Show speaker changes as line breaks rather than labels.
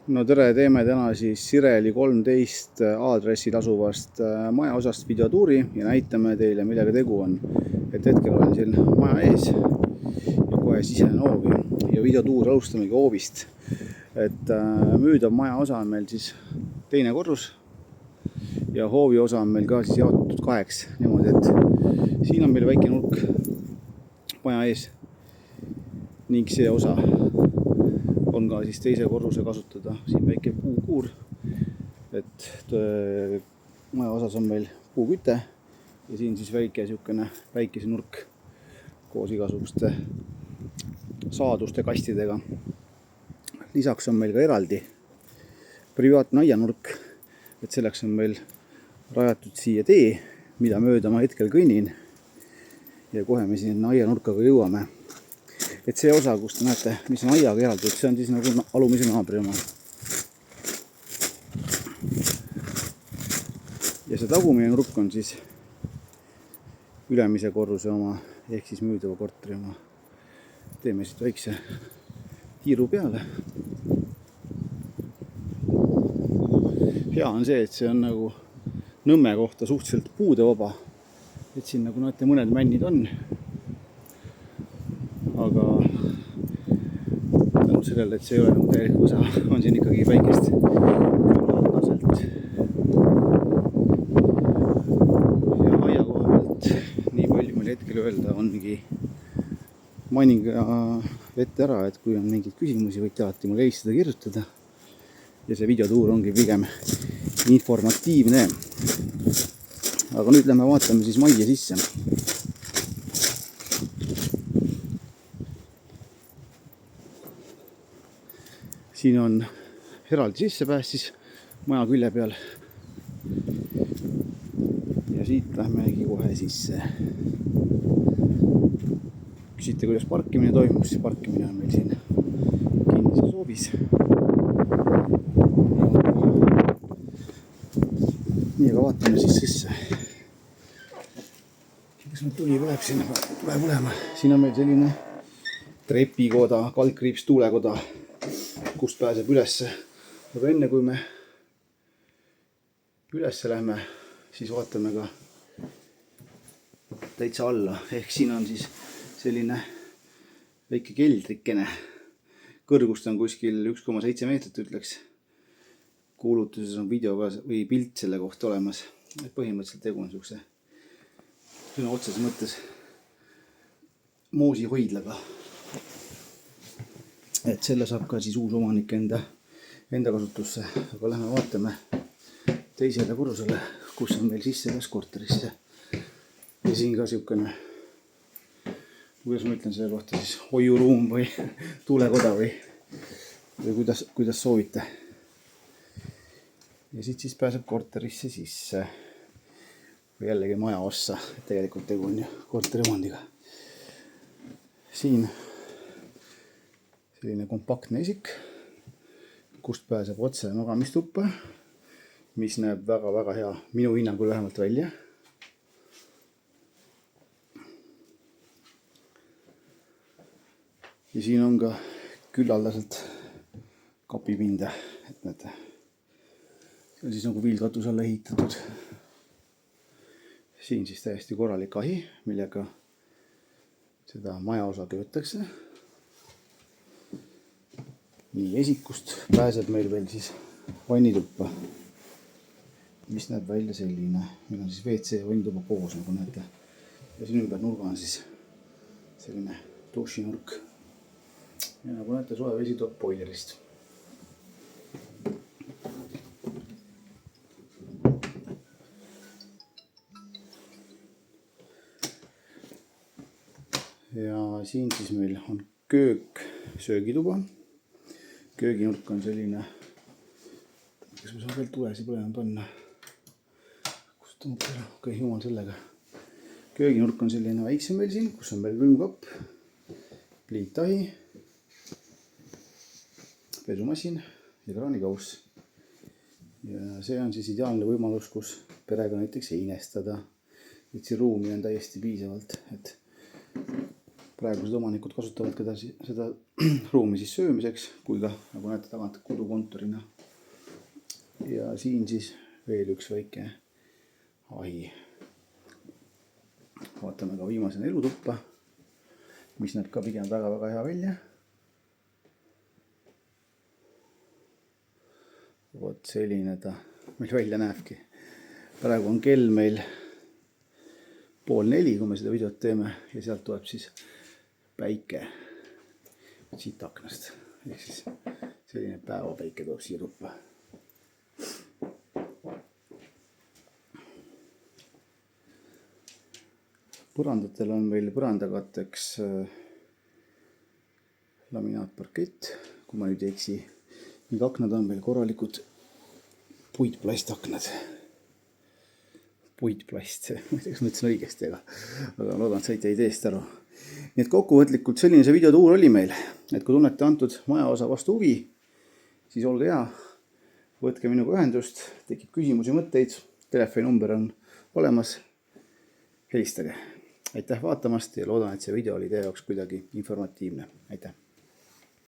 No tere, teeme täna siis Sireli 13 aadressil asuvast majaosast videotuuri ja näitame teile, millega tegu on. Et hetkel olen siin maja ees ja kohe sisenen hoovi ja videotuur alustamegi hoovist. Et müüdav majaosa on meil siis teine korrus ja hoovi osa on meil ka siis jaotatud kaheks niimoodi, et siin on meil väike nurk maja ees ning see osa on ka siis teise korruse kasutada. Siin väike puukuur, et maja osas on meil puuküte ja siin siis väike siukene väikese nurk koos igasuguste saaduste kastidega. Lisaks on meil ka eraldi privaatne aianurk, et selleks on meil rajatud siia tee, mida mööda ma hetkel kõnnin ja kohe me sinna aianurkaga jõuame. Et see osa, kus te näete, mis on aiaga eraldatud, see on siis nagu alumise naabri oma. Ja see tagumine nurk on siis ülemise korruse oma, ehk siis müüdava korteri oma. Teeme siit väikse tiiru peale. Hea on see, et see on nagu Nõmme kohta suhteliselt puudevaba. Et siin nagu näete, mõned männid on. Aga tänu sellele, et see ei ole nagu täielik võsa, on siin ikkagi väikest küllaldaselt. Ja aia koha pealt nii palju meil hetkel öelda ongi mainin ka ette ära, et kui on mingeid küsimusi, võite alati mulle helistada, kirjutada. Ja see videotuur ongi pigem informatiivne. Aga nüüd lähme vaatame siis majja sisse. Siin on eraldi sissepääs siis maja külje peal. Ja siit lähmegi kohe sisse. Küsite, kuidas parkimine toimub, siis parkimine on meil siin kinnises hoovis. Nii, aga vaatame siis sisse. Kas meil tuli põleb sinna, tuleb olema. Siin on meil selline trepikoda, kaldkriips tuulekoda, kust pääseb ülesse. Aga enne kui me ülesse lähme, siis vaatame ka täitsa alla. Ehk siin on siis selline väike keldrikene. Kõrgust on kuskil 1,7 meetrit, ütleks. Kuulutuses on video või pilt selle kohta olemas. Et põhimõtteliselt tegu on siukse sõna otseses mõttes moosi hoidlaga. Et selle saab ka siis uus omanik enda kasutusse. Aga lähme vaatame teisele korrusele, kus on meil sissepääs korterisse. Ja siin ka siukene, kuidas ma ütlen selle kohta siis, hoiuruum või tuulekoda või kuidas soovite. Ja siit siis pääseb korterisse sisse. Või jällegi maja ossa, et tegelikult tegu on ju korteriremondiga. Siin selline kompaktne esik, kust pääseb otse magamistuppa, mis näeb väga-väga hea minu hinnangul vähemalt välja. Ja siin on ka küllaldaselt kapipinda, et näete. See on siis nagu viilkatus alla ehitatud. Siin siis täiesti korralik ahi, millega seda maja osa köötakse. Nii, esikust pääseb meil veel siis vannituppa, mis näeb välja selline. Meil on siis WC ja vannituba koos, nagu näete. Ja siin ümber nurga on siis selline dušinurk. Ja nagu näete, soe vesi tuleb boilerist. Ja siin siis meil on köök, söögituba. Kööginurk on selline, kas ma saan veel tulesi põlema panna? Kust on ära? Okei, jumal sellega. Kööginurk on selline väiksem meil siin, kus on meil külmkapp, pliitahi, pesumasin ja kraanikauss. Ja see on siis ideaalne võimalus, kus perega näiteks einestada. Et siin ruumi on täiesti piisavalt, et praegused omanikud kasutavad ka seda ruumi siis söömiseks, kui ka nagu näete tagant kodukontorina. Ja siin siis veel üks väike ahi. Vaatame ka viimasena elutuppa, mis näeb ka pigem väga-väga hea välja. Vot selline ta meil välja näebki. Praegu on kell meil 3:30, kui me seda videot teeme, ja sealt tuleb siis päike siit aknast. Ehk siis selline päevapäike tuleb siia tuppa. Põrandatel on meil põrandakatteks laminaatparkett, kui ma nüüd ei eksi. Ning aknad on meil korralikud puitplastaknad. Puitplast, ma ei tea, kas ma ütlesin õigesti, aga loodan, et saite ideest aru. Nii et kokkuvõtlikult selline see videotuur oli meil, et kui tunnete antud maja osa vastu huvi, siis olge hea, võtke minuga ühendust, tekib küsimusi, mõtteid, telefoninumber on olemas, helistage. Aitäh vaatamast ja loodan, et see video oli teie jaoks kuidagi informatiivne. Aitäh!